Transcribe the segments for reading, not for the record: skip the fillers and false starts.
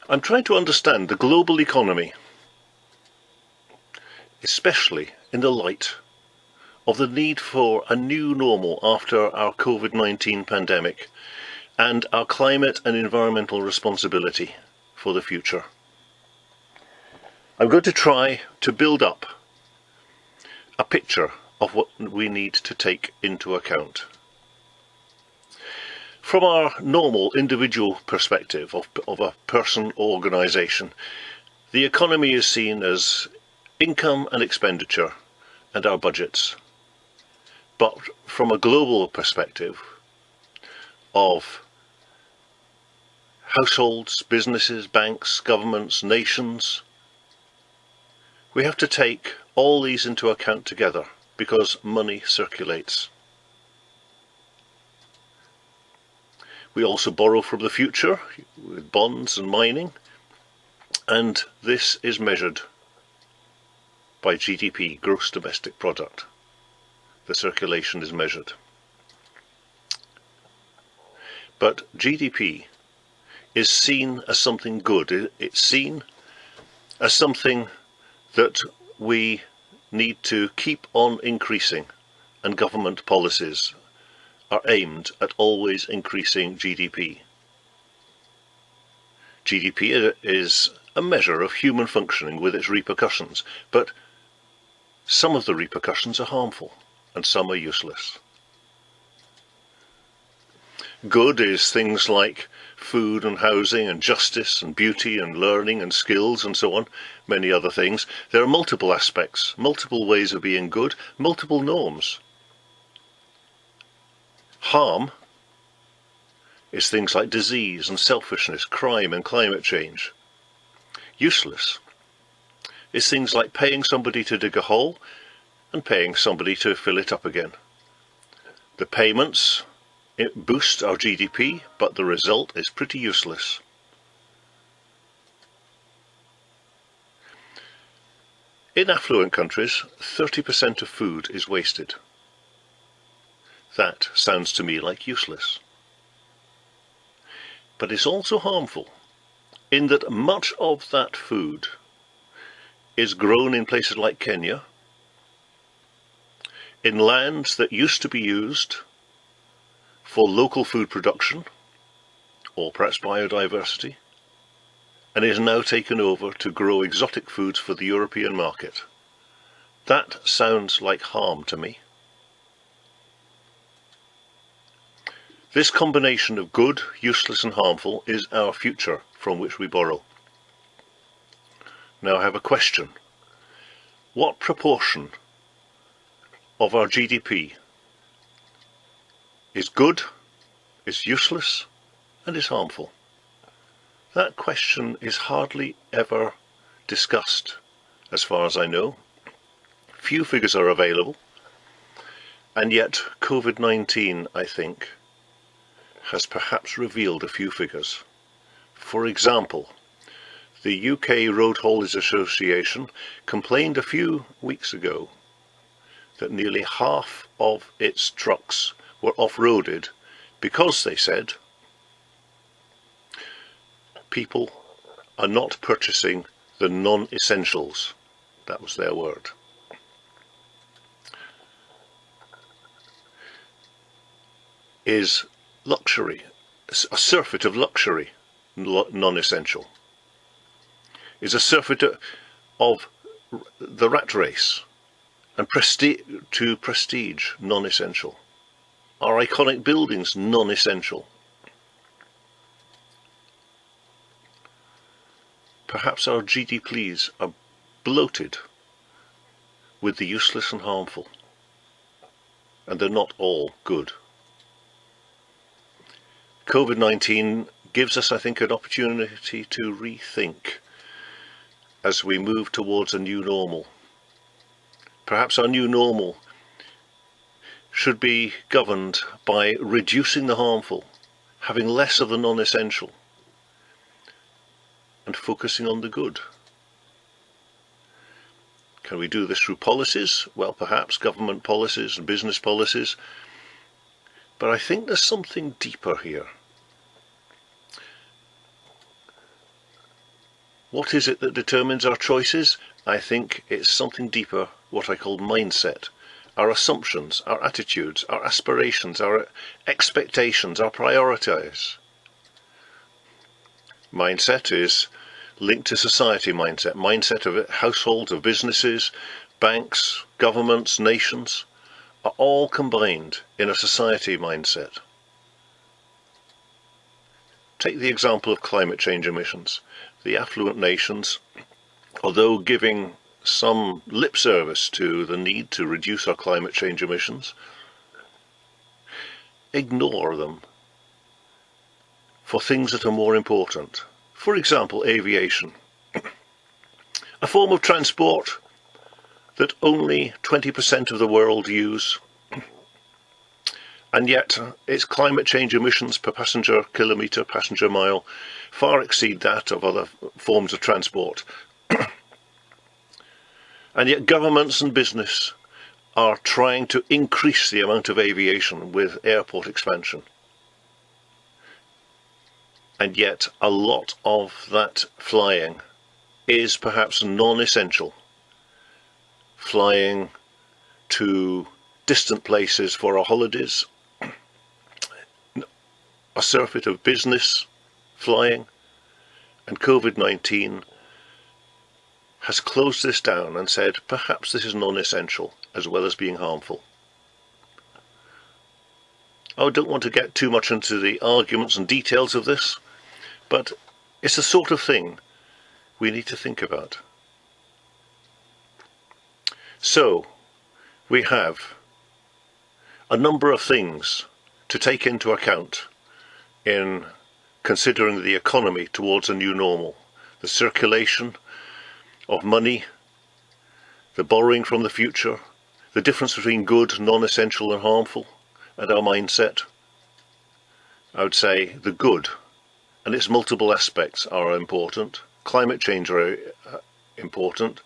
I'm trying to understand the global economy, especially in the light of the need for a new normal after our COVID-19 pandemic and our climate and environmental responsibility for the future. I'm going to try to build up a picture of what we need to take into account. From our normal individual perspective of a person or organisation, the economy is seen as income and expenditure and our budgets. But from a global perspective of households, businesses, banks, governments, nations, we have to take all these into account together because money circulates. We also borrow from the future with bonds and mining, and this is measured by GDP, gross domestic product. The circulation is measured. But GDP is seen as something good. It's seen as something that we need to keep on increasing, and government policies are aimed at always increasing GDP. GDP is a measure of human functioning with its repercussions, but some of the repercussions are harmful and some are useless. Good is things like food and housing and justice and beauty and learning and skills and so on, many other things. There are multiple aspects, multiple ways of being good, multiple norms. Harm is things like disease and selfishness, crime and climate change. Useless is things like paying somebody to dig a hole and paying somebody to fill it up again. The payments boost our GDP, but the result is pretty useless. In affluent countries, 30% of food is wasted. That sounds to me like useless. But it's also harmful in that much of that food is grown in places like Kenya, in lands that used to be used for local food production, or perhaps biodiversity, and is now taken over to grow exotic foods for the European market. That sounds like harm to me. This combination of good, useless and harmful is our future from which we borrow. Now I have a question. What proportion of our GDP is good, is useless and is harmful? That question is hardly ever discussed as far as I know. Few figures are available, and yet COVID-19, I think, has perhaps revealed a few figures. For example, the UK Road Haulage Association complained a few weeks ago that nearly half of its trucks were off-roaded because, they said, people are not purchasing the non-essentials. That was their word. Is luxury, a surfeit of luxury, non-essential? Is a surfeit of the rat race and prestige non-essential? Are iconic buildings non-essential? Perhaps our GDPs are bloated with the useless and harmful, and they're not all good. COVID-19 gives us, I think, an opportunity to rethink as we move towards a new normal. Perhaps our new normal should be governed by reducing the harmful, having less of the non-essential, and focusing on the good. Can we do this through policies? Well, perhaps government policies and business policies. But I think there's something deeper here. What is it that determines our choices? I think it's something deeper, what I call mindset. Our assumptions, our attitudes, our aspirations, our expectations, our priorities. Mindset is linked to society mindset. Mindset of households, of businesses, banks, governments, nations are all combined in a society mindset. Take the example of climate change emissions. The affluent nations, although giving some lip service to the need to reduce our climate change emissions, ignore them for things that are more important. For example, aviation, a form of transport that only 20% of the world use, and yet its climate change emissions per passenger kilometre, passenger mile, far exceed that of other forms of transport. And yet governments and business are trying to increase the amount of aviation with airport expansion. And yet a lot of that flying is perhaps non-essential. Flying to distant places for our holidays, a surfeit of business flying, and COVID-19 has closed this down and said perhaps this is non-essential as well as being harmful. I don't want to get too much into the arguments and details of this, but it's the sort of thing we need to think about. So, we have a number of things to take into account in considering the economy towards a new normal. The circulation of money, the borrowing from the future, the difference between good, non-essential and harmful, and our mindset. I would say the good and its multiple aspects are important. Climate change are important,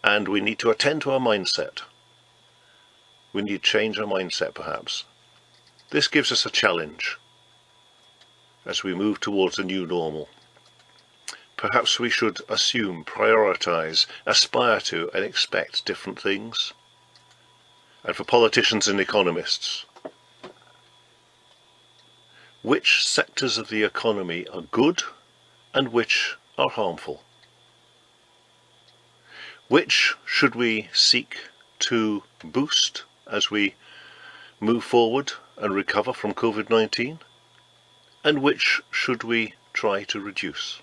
and we need to attend to our mindset. We need to change our mindset perhaps. This gives us a challenge as we move towards a new normal. Perhaps we should assume, prioritise, aspire to and expect different things. And for politicians and economists, which sectors of the economy are good and which are harmful? Which should we seek to boost as we move forward and recover from COVID-19? And which should we try to reduce?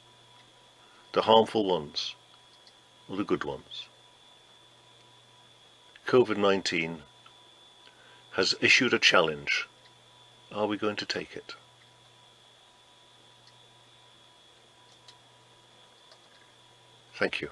The harmful ones or the good ones? COVID-19 has issued a challenge. Are we going to take it? Thank you.